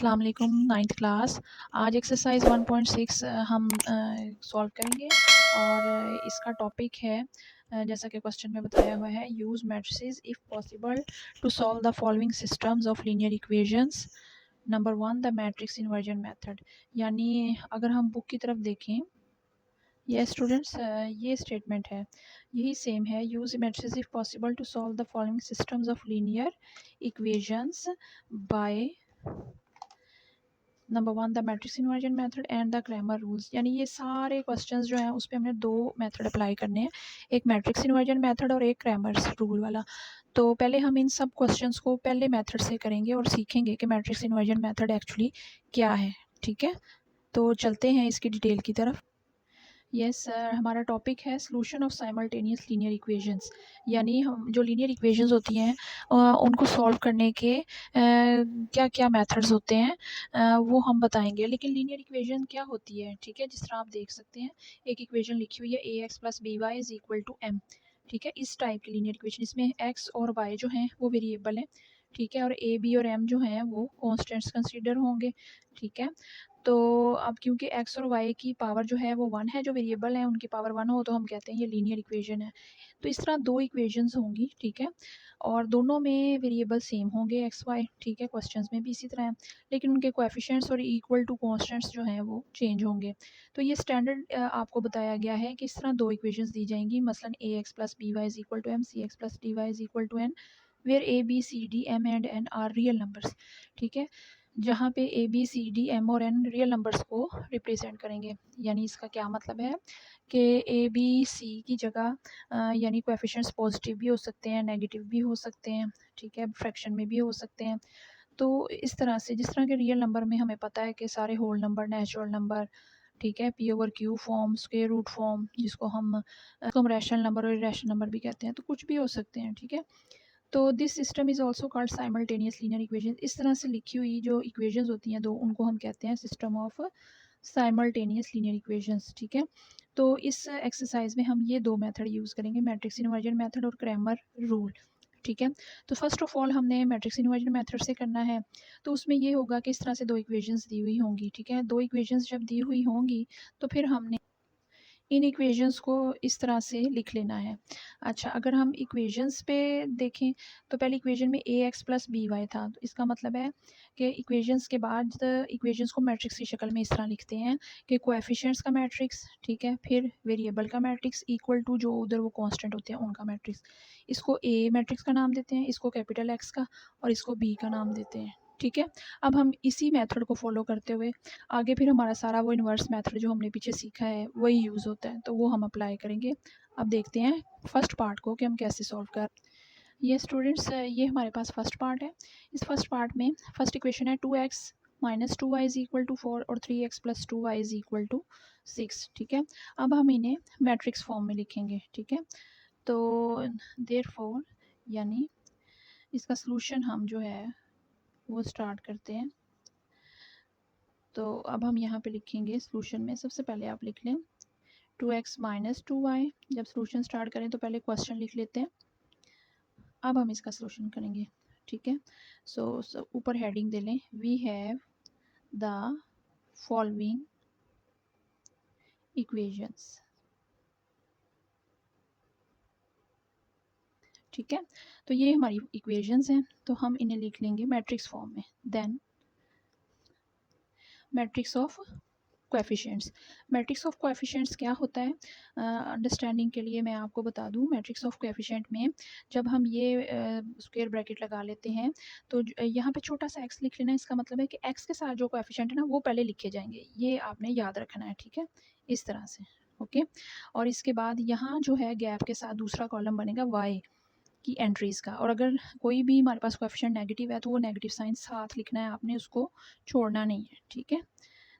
अस्सलाम वालेकुम। 9th class आज एक्सरसाइज 1.6 हम सॉल्व करेंगे और इसका टॉपिक है जैसा कि क्वेश्चन में बताया हुआ है, use matrices if possible to solve the following systems of linear equations. Number 1 the matrix inversion method. यानी अगर हम बुक की तरफ देखें, ये स्टूडेंट्स ये स्टेटमेंट है, यही सेम है। Use matrices if possible to solve the following systems of linear equations by number 1 the matrix inversion method and the Cramer rules. यानी ये सारे क्वेश्चंस जो हैं उस पे हमने दो मेथड अप्लाई करने हैं, एक मैट्रिक्स इन्वर्जन मेथड और एक क्रैमर्स रूल वाला। तो पहले हम इन सब क्वेश्चंस को पहले मेथड से करेंगे और सीखेंगे कि मैट्रिक्स इन्वर्जन मेथड एक्चुअली क्या है। ठीक है, तो चलते हैं इसकी डिटेल की तरफ। यस सर, हमारा टॉपिक है solution of simultaneous linear equations. यानी हम जो लीनियर इक्वेशंस होती हैं उनको सॉल्व करने के क्या क्या मेथड्स होते हैं वो हम बताएंगे। लेकिन लीनियर इक्वेशन क्या होती है, ठीक है, जिस तरह आप देख सकते हैं एक इक्वेशन लिखी हुई है ax + by = m। ठीक है, इस टाइप की लीनियर इक्वेशन, इसमें x और y जो हैं वो वेरिएबल हैं। ठीक है, और a b और m जो हैं वो कॉन्स्टेंट्स कंसीडर होंगे। ठीक है, तो अब क्योंकि x और y की पावर जो है वो 1 है, जो वेरिएबल है उनकी पावर 1 हो तो हम कहते हैं ये लीनियर इक्वेशन है। तो इस तरह दो इक्वेशंस होंगी। ठीक है, और दोनों में वेरिएबल सेम होंगे x y। ठीक है, क्वेश्चंस में भी इसी तरह है, लेकिन उनके कोएफिशिएंट्स और इक्वल टू कांस्टेंट्स जो हैं वो चेंज होंगे। तो ये स्टैंडर्ड आपको बताया गया है कि इस तरह दो इक्वेशंस दी जाएंगी, मसलन ax + by = m, cx + dy = n, where a b c d m and n are real numbers. ठीक है, जहाँ पे A B C D M और एन रियल नंबर्स को रिप्रेजेंट करेंगे। यानी इसका क्या मतलब है कि ए बी सी की जगह यानी कोएफिशिएंट्स पॉजिटिव भी हो सकते हैं, नेगेटिव भी हो सकते हैं। ठीक है, फ्रैक्शन में भी हो सकते हैं। तो इस तरह से जिस तरह के रियल नंबर में हमें पता है कि सारे होल नंबर, नेचुरल नंबर, ठीक है, p/q form, square root form, जिसको हम रैशनल नंबर और इरेशनल नंबर भी कहते हैं, तो कुछ भी हो सकते हैं। ठीक है, तो this system is also called simultaneous linear equation. इस तरह से लिखी हुई जो इक्वेशंस होती हैं दो, उनको हम कहते हैं system of simultaneous linear equations. ठीक है, तो इस एक्सरसाइज में हम ये दो मेथड यूज़ करेंगे, मैट्रिक्स इन्वर्जन मेथड और क्रैमर रूल। ठीक है, तो फर्स्ट ऑफ ऑल हमने मैट्रिक्स इन्वर्जन मेथड से करना है। तो उसमें ये होगा कि इस तरह से दो इक्वेशंस दी हुई होंगी। ठीक है, दो इक्वेशंस जब दी हुई होंगी तो फिर हमने इन इक्वेशंस को इस तरह से लिख लेना है। अच्छा, अगर हम इक्वेशंस पे देखें तो पहली इक्वेशन में ax + by था, तो इसका मतलब है कि इक्वेशंस के बाद इक्वेशंस को मैट्रिक्स की शक्ल में इस तरह लिखते हैं कि कोएफिशिएंट्स का मैट्रिक्स, ठीक है, फिर वेरिएबल का मैट्रिक्स इक्वल टू जो उधर वो कांस्टेंट होते हैं उनका मैट्रिक्स। इसको a मैट्रिक्स का नाम देते हैं, इसको कैपिटल X का, और इसको b का नाम देते हैं। ठीक है, अब हम इसी मेथड को फॉलो करते हुए आगे फिर हमारा सारा वो इन्वर्स मेथड जो हमने पीछे सीखा है वही यूज़ होता है, तो वो हम अप्लाई करेंगे। अब देखते हैं फर्स्ट पार्ट को कि हम कैसे सॉल्व कर। ये स्टूडेंट्स ये हमारे पास फर्स्ट पार्ट है। इस फर्स्ट पार्ट में फर्स्ट इक्वेशन है 2x - 2y = 4 और 3x + 2y = 6। ठीक है, अब हम इन्हें मैट्रिक्स फॉर्म में लिखेंगे। ठीक है, तो देयरफॉर यानी इसका सलूशन हम जो है वो स्टार्ट करते हैं। तो अब हम यहाँ पे लिखेंगे सलूशन में, सबसे पहले आप लिख लें 2x - 2y। जब सलूशन स्टार्ट करें तो पहले क्वेश्चन लिख लेते हैं, अब हम इसका सलूशन करेंगे। ठीक है, सो ऊपर हेडिंग दे लें, we have the following equations. ठीक है, तो ये हमारी इक्वेशंस हैं, तो हम इन्हें लिख लेंगे मैट्रिक्स फॉर्म में। Then matrix of coefficients. Matrix of coefficients क्या होता है, अंडरस्टैंडिंग के लिए मैं आपको बता दूं, मैट्रिक्स ऑफ कोएफिशिएंट में जब हम ये स्क्वायर ब्रैकेट लगा लेते हैं तो यहाँ पे छोटा सा x लिख लेना। इसका मतलब है कि x के साथ जो कोएफिशिएंट है ना वो पहले लिखे जाएंगे, ये आपने याद रखना है। ठीक है, इस तरह से, ओके। और इसके बाद यहाँ जो है गैप के साथ दूसरा कॉलम बनेगा y की एंट्रीज़ का, और अगर कोई भी हमारे पास कोएफिशिएंट नेगेटिव है तो वो नेगेटिव साइन साथ लिखना है आपने, उसको छोड़ना नहीं है। ठीक है,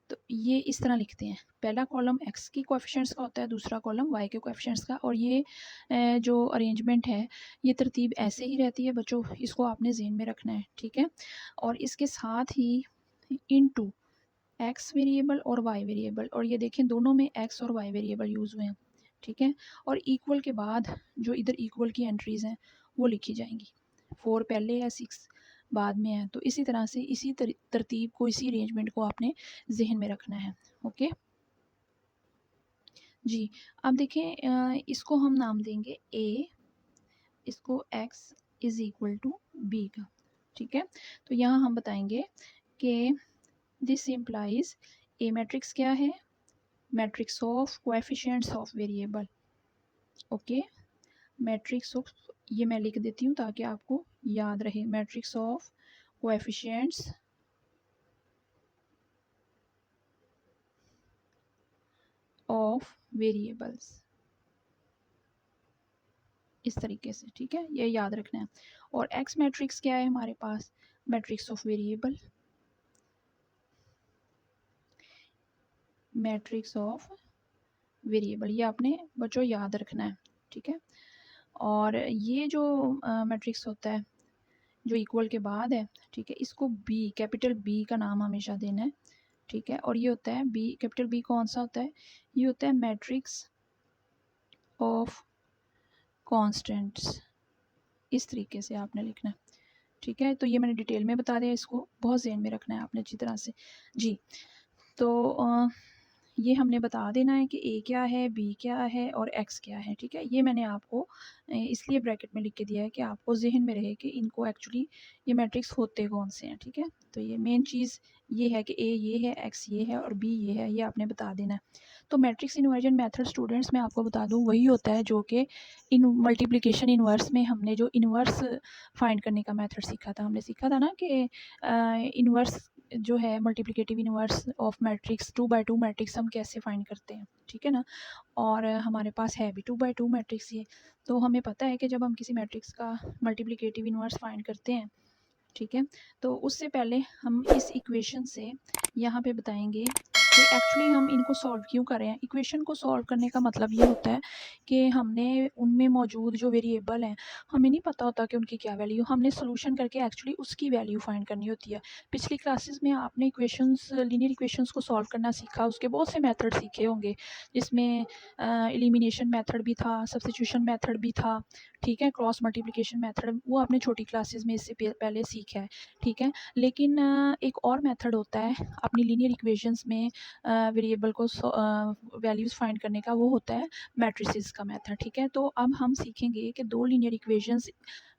तो ये इस तरह लिखते हैं, पहला कॉलम x की कोएफिशिएंट्स का होता है, दूसरा कॉलम y के कोएफिशिएंट्स का। और ये जो अरेंजमेंट है, ये तरतीब ऐसे ही रहती है बच्चों, इसको आपने ज़हन में रखना है। ठीक है, और इसके साथ ही इनटू x वेरिएबल और y वेरिएबल, और ये देखें दोनों में x और y वेरिएबल यूज़ हुए हैं। ठीक है, और इक्वल के बाद जो इधर इक्वल की एंट्रीज़ हैं वो लिखी जाएंगी। 4 पहले है, 6 बाद में है। तो इसी तरह से इसी तरतीब को, इसी अरेंजमेंट को आपने जहन में रखना है। ओके जी। अब देखें, इसको हम नाम देंगे ए, इसको x is equal to B का, ठीक है। तो यहाँ हम बताएंगे कि दिस इम्प्लाइज ए मैट्रिक्स क्या है, matrix of coefficients of variable. Okay, matrix of, ये मैं लिख देती हूँ ताकि आपको याद रहे, matrix of coefficients of variables, इस तरीके से, ठीक है, ये याद रखना है। और एक्स मैट्रिक्स क्या है हमारे पास, matrix of variable, matrix of variable, ये आपने बच्चों याद रखना है, ठीक है। और ये जो मैट्रिक्स होता है जो इक्वल के बाद है, ठीक है, इसको बी, कैपिटल बी का नाम हमेशा देना है, ठीक है। और ये होता है बी, कैपिटल बी कौन सा होता है, ये होता है मैट्रिक्स ऑफ कांस्टेंट्स, इस तरीके से आपने लिखना है, ठीक है। तो ये मैंने डिटेल में बता दिया, इसको बहुत ज़हन में रखना है आपने अच्छी तरह से जी। तो ये हमने बता देना है कि ए क्या है, बी क्या है और एक्स क्या है, ठीक है। ये मैंने आपको इसलिए ब्रैकेट में लिख के दिया है कि आपको जहन में रहे कि इनको एक्चुअली ये मैट्रिक्स होते कौन से हैं, ठीक है। तो ये मेन चीज़ ये है कि ए ये है, एक्स ये है और बी ये है, ये आपने बता देना है। तो मैट्रिक्स इन्वर्जन मेथड स्टूडेंट्स मैं आपको बता दूँ वही होता है जो कि इन मल्टीप्लिकेशन इन्वर्स में हमने जो इन्वर्स फाइंड करने का मेथड सीखा था, हमने सीखा था ना कि इन्वर्स जो है multiplicative inverse of matrix 2x2 matrix हम कैसे फाइंड करते हैं, ठीक है ना। और हमारे पास है भी 2x2 मैट्रिक्स ये, तो हमें पता है कि जब हम किसी मैट्रिक्स का मल्टीप्लिकेटिव इन्वर्स फाइंड करते हैं, ठीक है, तो उससे पहले हम इस इक्वेशन से यहाँ पे बताएंगे कि एक्चुअली हम इनको सॉल्व क्यों कर रहे हैं। इक्वेशन को सॉल्व करने का मतलब ये होता है कि हमने उनमें मौजूद जो वेरिएबल हैं हमें नहीं पता होता कि उनकी क्या वैल्यू, हमने सोल्यूशन करके एक्चुअली उसकी वैल्यू फाइंड करनी होती है। पिछली क्लासेस में आपने इक्वेशंस, लीनियर इक्वेशंस को सॉल्व करना सीखा, उसके बहुत से मेथड सीखे होंगे, जिसमें एलिमिनेशन मेथड भी था, सब्स्टिट्यूशन मेथड भी था, ठीक है, क्रॉस मल्टीप्लिकेशन मेथड, वो आपने छोटी क्लासेस में इससे पहले सीखा है, ठीक है। लेकिन एक और मेथड होता है अपनी लीनियर इक्वेशंस में वेरिएबल को वैल्यूज़ फाइंड करने का, वो होता है मैट्रिसेस का मेथड, ठीक है। तो अब हम सीखेंगे कि दो linear equations,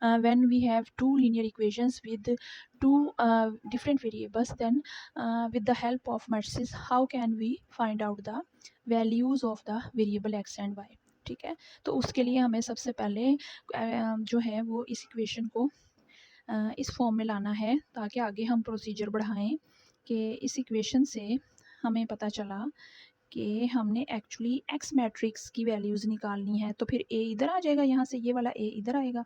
when we have two linear equations with two different variables, then with the help of matrices how can we find out the values of the variable x and y, ठीक है। तो उसके लिए हमें सबसे पहले जो है वो इस इक्वेशन को इस फॉर्म में लाना है ताकि आगे हम प्रोसीजर बढ़ाएं कि इस इक्वेशन से हमें पता चला कि हमने एक्चुअली एक्स मैट्रिक्स की वैल्यूज़ निकालनी है, तो फिर ए इधर आ जाएगा, यहाँ से ये वाला ए इधर आएगा,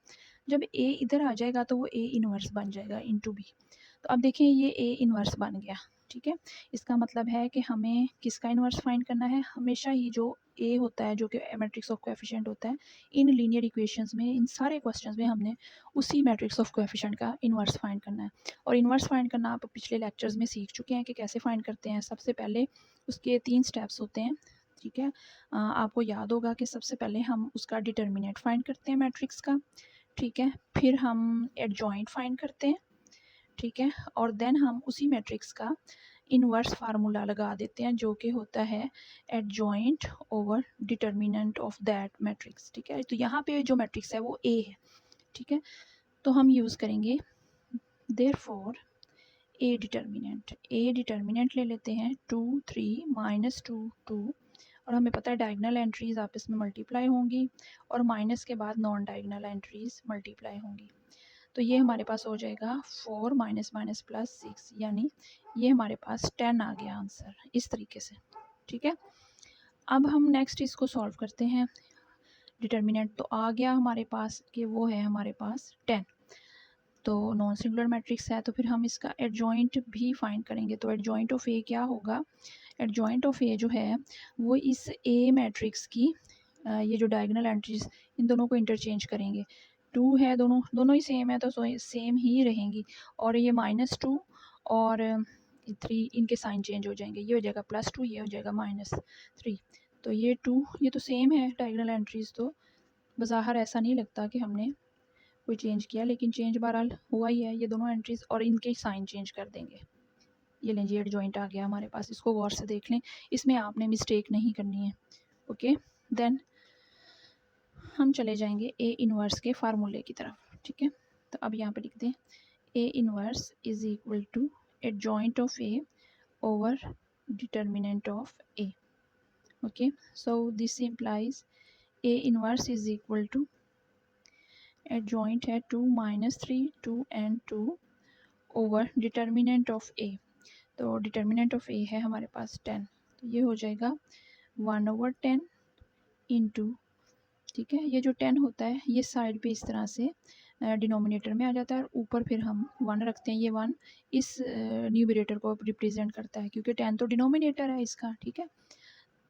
जब ए इधर आ जाएगा तो वो ए इन्वर्स बन जाएगा इनटू बी। तो अब देखिए ये ए इन्वर्स बन गया, ठीक है। इसका मतलब है कि हमें किसका इन्वर्स फाइंड करना है, हमेशा ही जो ए होता है जो कि मैट्रिक्स ऑफ कोएफिशिएंट होता है, इन लीनियर इक्वेशंस में, इन सारे क्वेश्चंस में हमने उसी मैट्रिक्स ऑफ कोएफिशिएंट का इन्वर्स फाइंड करना है। और इन्वर्स फाइंड करना आप पिछले लेक्चर्स में सीख चुके हैं कि कैसे फाइंड करते हैं। सबसे पहले उसके 3 स्टेप्स होते हैं, ठीक है। आपको याद होगा कि सबसे पहले हम उसका डिटर्मिनेंट फाइंड करते हैं मैट्रिक्स का, ठीक है, फिर हम एडजॉइंट फाइंड करते हैं, ठीक है, और देन हम उसी मैट्रिक्स का इनवर्स फार्मूला लगा देते हैं जो कि होता है adjoint over determinant of that matrix, ठीक है। तो यहाँ पे जो मैट्रिक्स है वो ए है, ठीक है। तो हम यूज़ करेंगे देयरफॉर ए डिटर्मिनेंट ले लेते हैं 2 3 -2 2, और हमें पता है डायगनल एंट्रीज आपस में मल्टीप्लाई होंगी और माइनस के बाद नॉन डायगनल एंट्रीज मल्टीप्लाई होंगी। तो ये हमारे पास हो जाएगा 4 माइनस माइनस प्लस 6, यानी ये हमारे पास 10 आ गया आंसर, इस तरीके से, ठीक है। अब हम नेक्स्ट इसको सॉल्व करते हैं। डिटर्मिनेंट तो आ गया हमारे पास कि वो है हमारे पास 10, तो नॉन सिंगुलर मैट्रिक्स है, तो फिर हम इसका एडजॉइंट भी फाइंड करेंगे। तो एडजॉइंट ऑफ ए क्या होगा, एडजॉइंट ऑफ ए जो है वो इस ए मैट्रिक्स की ये जो डायगोनल एंट्रीज इन दोनों को इंटरचेंज करेंगे। 2 है, दोनों दोनों ही सेम है तो सेम ही रहेंगी, और ये -2 और 3 इनके साइन चेंज हो जाएंगे, ये हो जाएगा +2, ये हो जाएगा -3। तो ये 2 ये तो सेम है डायगोनल एंट्रीज, तो बज़ाहिर ऐसा नहीं लगता कि हमने कोई चेंज किया, लेकिन चेंज बहरहाल हुआ ही है। ये दोनों एंट्रीज और इनके साइन चेंज कर देंगे। ये लें जी, एडजॉइंट आ गया हमारे पास, इसको गौर से देख लें, इसमें आपने मिस्टेक नहीं करनी है। ओके, देन हम चले जाएंगे ए इनवर्स के फार्मूले की तरफ। ठीक है, तो अब यहाँ पे लिख दें A inverse is equal to adjoint of A over determinant of A. Okay, so this implies A inverse is equal to adjoint है 2 minus 3 2 and 2 over determinant of A। तो determinant of A है हमारे पास 10, तो ये हो जाएगा 1/10 into, ठीक है, ये जो 10 होता है ये साइड पे इस तरह से डिनोमिनेटर में आ जाता है, और ऊपर फिर हम 1 रखते हैं। ये 1 इस न्यूमरेटर को रिप्रेजेंट करता है, क्योंकि 10 तो डिनोमिनेटर है इसका। ठीक है,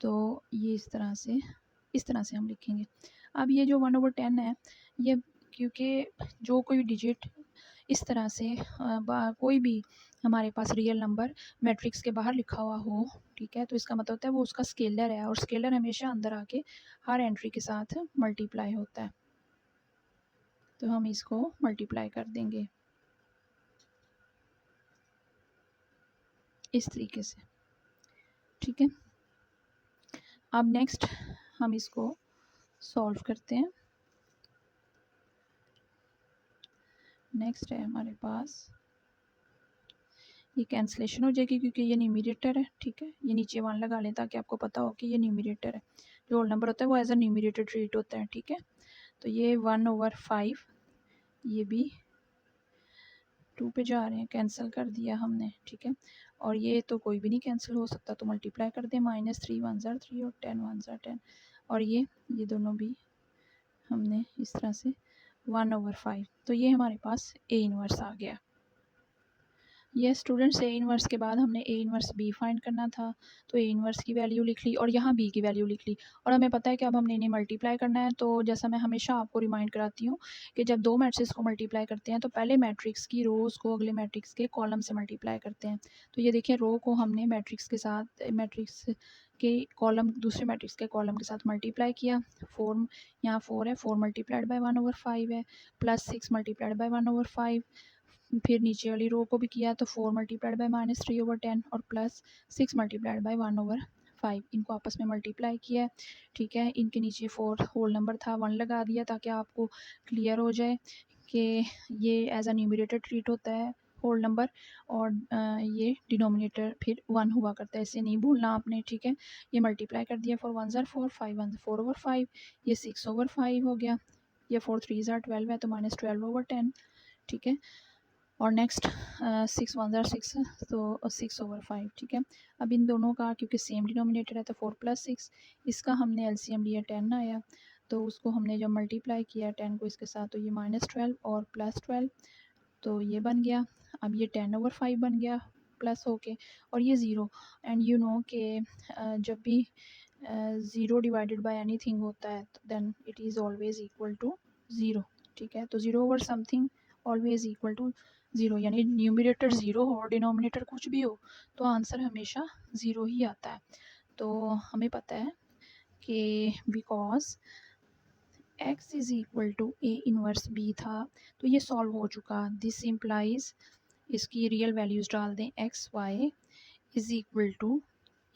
तो ये इस तरह से हम लिखेंगे। अब ये जो 1/10 है, ये क्योंकि जो कोई डिजिट इस तरह से कोई भी हमारे पास रियल नंबर मैट्रिक्स के बाहर लिखा हुआ हो, ठीक है, तो इसका मतलब होता है वो उसका स्केलर है, और स्केलर हमेशा अंदर आके हर एंट्री के साथ मल्टीप्लाई होता है। तो हम इसको मल्टीप्लाई कर देंगे इस तरीके से। ठीक है, अब नेक्स्ट हम इसको सॉल्व करते हैं। नेक्स्ट है हमारे पास, ये कैंसलेशन हो जाएगी क्योंकि ये न्यूमरेटर है। ठीक है, ये नीचे 1 लगा लें ताकि आपको पता हो कि ये न्यूमरेटर है। जो होल नंबर होता है वो एज अ न्यूमरेटर ट्रीट होता है। ठीक है, तो ये 1/5, ये भी 2 पे जा रहे हैं, कैंसिल कर दिया हमने। ठीक है, और ये तो कोई भी नहीं कैंसिल हो सकता, तो मल्टीप्लाई कर दें। -3 1 ज़ा 3 और 10 1 ज़ा 10, और ये दोनों भी हमने इस तरह से 1/5, तो ये हमारे पास ए इनवर्स आ गया। ये स्टूडेंट्स, ए इनवर्स के बाद हमने ए इनवर्स बी फाइंड करना था, तो ए इनवर्स की वैल्यू लिख ली और यहाँ बी की वैल्यू लिख ली, और हमें पता है कि अब हमने इन्हें मल्टीप्लाई करना है। तो जैसा मैं हमेशा आपको रिमाइंड कराती हूँ कि जब दो मैट्रिक्स को मल्टीप्लाई करते हैं तो पहले मैट्रिक्स की रोज़ को अगले मैट्रिक्स के कॉलम से मल्टीप्लाई करते हैं। तो ये देखिए, रो को हमने मैट्रिक्स के साथ, मैट्रिक्स के कॉलम दूसरे मैट्रिक्स के कॉलम के साथ मल्टीप्लाई किया। 4, यहाँ 4 है, 4 मल्टीप्लाइड बाई 1/5 है, +6 मल्टीप्लाइड बाई 1/5, फिर नीचे वाली रो को भी किया तो 4 मल्टीप्लाइड बाई -3/10 और +6 मल्टीप्लाइड बाई 1/5, इनको आपस में मल्टीप्लाई किया है। ठीक है, इनके नीचे 4 होल नंबर था, 1 लगा दिया ताकि आपको क्लियर हो जाए कि ये एज अ न्यूमरेटर ट्रीट होता है होल नंबर, और ये डिनोमिनेटर फिर 1 हुआ करता है, इसे नहीं भूलना आपने। ठीक है, ये मल्टीप्लाई कर दिया, 4 1 ज़ा 4 5 1 4/5, ये 6/5 हो गया, ये 4 3 ज़ा 12 है तो -12/10। ठीक है, और नेक्स्ट 6 1 ज़ा 6, तो 6/5। ठीक है, अब इन दोनों का क्योंकि सेम डिनोमिनेटर है तो 4 + 6, इसका हमने एलसीएम लिया 10 आया, तो उसको हमने जब मल्टीप्लाई किया 10 को इसके साथ, तो ये -12 और +12, तो ये बन गया। अब ये 10/5 बन गया प्लस होके, और ये 0, एंड यू नो कि जब भी 0 डिवाइडेड बाय एनीथिंग होता है then it is always equal to 0। ठीक है, तो 0/समथिंग ऑलवेज इक्वल टू 0, यानी न्यूमरेटर 0 हो और डिनोमिनेटर कुछ भी हो तो आंसर हमेशा 0 ही आता है। तो हमें पता है कि because x is equal to A inverse B था, तो ये सॉल्व हो चुका। दिस इम्प्लाइज, इसकी रियल वैल्यूज़ डाल दें, xy इज़ इक्वल टू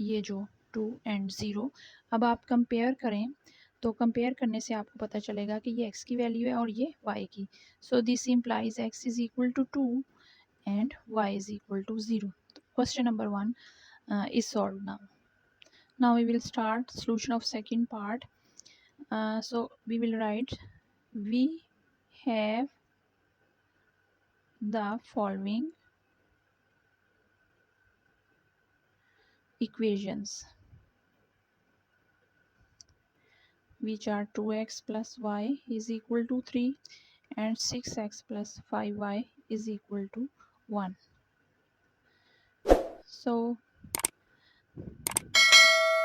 ये जो 2 and 0। अब आप कंपेयर करें, तो कंपेयर करने से आपको पता चलेगा कि ये x की वैल्यू है और ये y की। So this implies x is equal to 2 and y is equal to 0। Question number 1 is solved now. Now we will start solution of second part. So we will write, we have the following equations, which are 2x plus y is equal to 3 and 6x plus 5y is equal to 1. So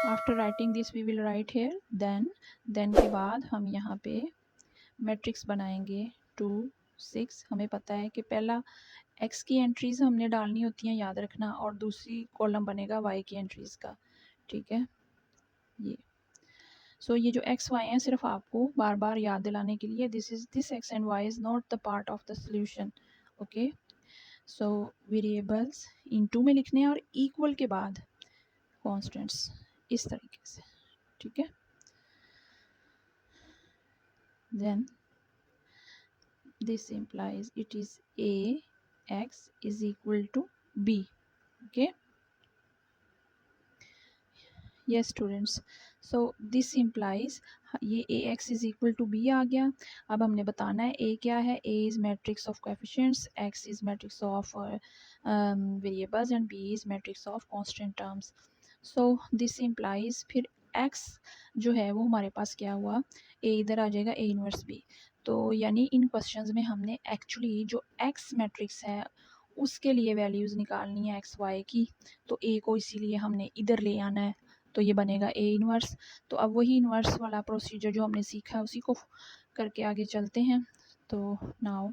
after writing this we will write here then के बाद हम यहाँ पे matrix बनाएंगे 2 6। हमें पता है कि पहला x की एंट्रीज़ हमने डालनी होती हैं, याद रखना, और दूसरी कॉलम बनेगा y की एंट्रीज़ का। ठीक है, ये सो ये जो एक्स वाई हैं सिर्फ आपको बार बार याद दिलाने के लिए, this X and Y is not the part of the solution. Okay, so variables into में लिखने हैं और इक्वल के बाद कॉन्स्टेंट्स इस तरीके से, ठीक है। Then this implies it is a x is equal to b. Okay, yes students, so this implies ये a x is equal to b आ गया। अब हमने बताना है a क्या है। a is matrix of coefficients, x is matrix of variables and b is matrix of constant terms. so this implies फिर x जो है वो हमारे पास क्या हुआ, a इधर आ जाएगा a इनवर्स b। तो यानी इन क्वेश्चंस में हमने एक्चुअली जो x मैट्रिक्स है उसके लिए वैल्यूज़ निकालनी है एक्स वाई की, तो a को इसीलिए हमने इधर ले आना है, तो ये बनेगा a इनवर्स। तो अब वही इनवर्स वाला प्रोसीजर जो हमने सीखा है उसी को करके आगे चलते हैं। तो नाउ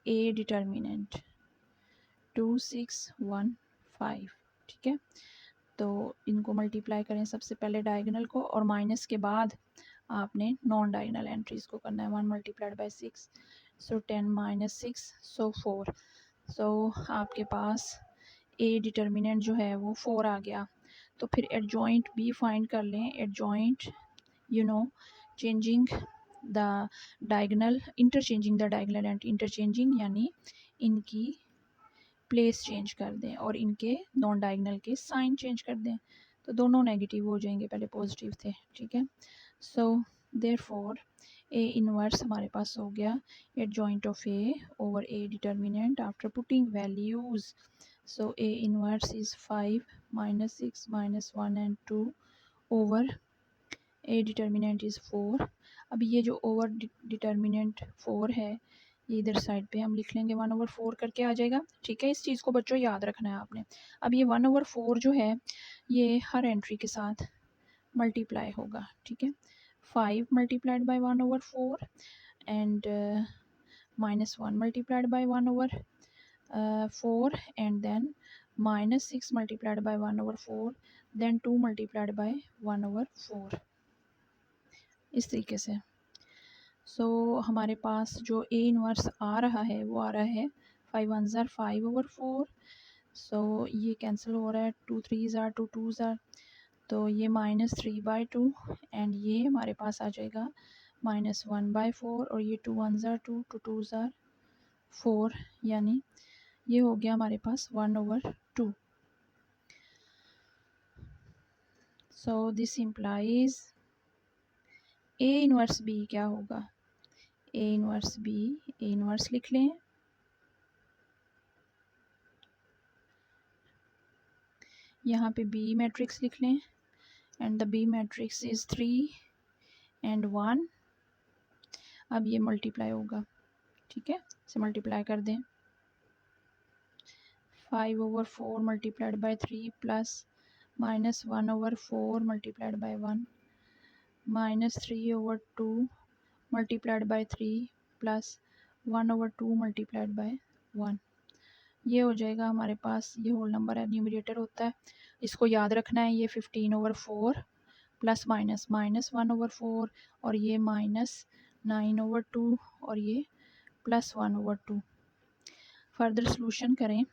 a डिटर्मिनेंट 2 6 1 5, ठीक है। तो इनको मल्टीप्लाई करें सबसे पहले डायगोनल को, और माइनस के बाद आपने नॉन डायगोनल एंट्रीज को करना है। 1 मल्टीप्लाइड बाई 6, सो 10 माइनस 6, सो 4। सो आपके पास a डिटर्मिनेंट जो है वो 4 आ गया। तो फिर एडजॉइंट b फाइंड कर लें। Adjoint you know changing the diagonal, interchanging the diagonal and interchanging, यानी इनकी प्लेस चेंज कर दें और इनके नॉन डायगोनल के साइन चेंज कर दें, तो दोनों नेगेटिव हो जाएंगे, पहले पॉजिटिव थे, ठीक है। सो देयरफॉर ए इनवर्स हमारे पास हो गया adjoint of A over A determinant after putting values. So A inverse is 5 minus 6 minus 1 and 2 over A determinant is 4। अब ये जो ओवर डिटर्मिनेंट 4 है ये इधर साइड पे हम लिख लेंगे 1/4 करके आ जाएगा, ठीक है। इस चीज़ को बच्चों याद रखना है आपने। अब ये 1/4 जो है ये हर एंट्री के साथ मल्टीप्लाई होगा, ठीक है। 5 multiplied by 1/4 and -1 multiplied by 1/4 and then -6 multiplied by 1/4, then 2 multiplied by 1/4, इस तरीके से। सो हमारे पास जो ए इनवर्स आ रहा है वो आ रहा है 5 1 ज़ार 5/4। सो ये कैंसिल हो रहा है, 2 3 ज़ार 2 2 ज़ार, तो ये -3/2 एंड ये हमारे पास आ जाएगा -1/4, और ये 2 1 ज़ार 2 2 2 ज़ार 4, यानी ये हो गया हमारे पास 1/2। So this implies A inverse B क्या होगा, A inverse B, A inverse लिख लें, यहाँ पे बी मैट्रिक्स लिख लें, and the B matrix is 3 and 1। अब ये मल्टीप्लाई होगा, ठीक है, इसे मल्टीप्लाई कर दें। 5/4 multiplied by 3 plus -1/4 multiplied by 1 -3/2 multiplied by 3 plus 1/2 multiplied by 1। ये हो जाएगा हमारे पास, ये होल नंबर है, न्यूमरेटर होता है, इसको याद रखना है। ये 15/4 प्लस माइनस -1/4 और ये -9/2 और ये +1/2। फर्दर सोल्यूशन करें,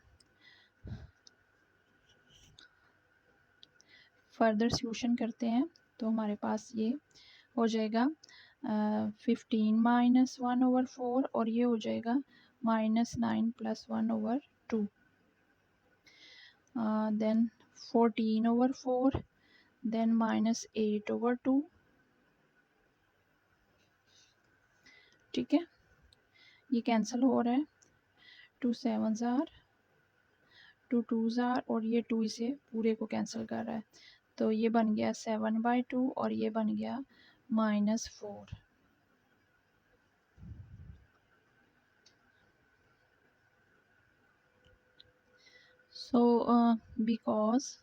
फर्दर सोल्यूशन करते हैं तो हमारे पास ये हो जाएगा 15 -1/4 और ये हो जाएगा -9 + 1/2, देन 14/4, देन -8/2, ठीक है। ये कैंसिल हो रहा है, 2 7 ज़ार 2 2 ज़ार और ये 2 इसे पूरे को कैंसिल कर रहा है, तो ये बन गया 7/2 और ये बन गया -4। So because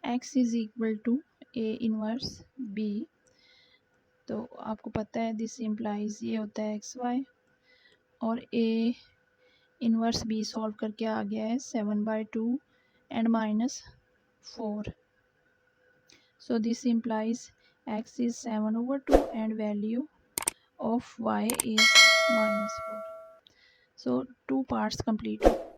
x is equal to a inverse b, तो आपको पता है दिस इम्प्लाइज ये होता है एक्स वाई, और a इनवर्स b सॉल्व करके आ गया है 7/2 and -4। So this implies x is 7/2 and value of y is -4. So two parts completed.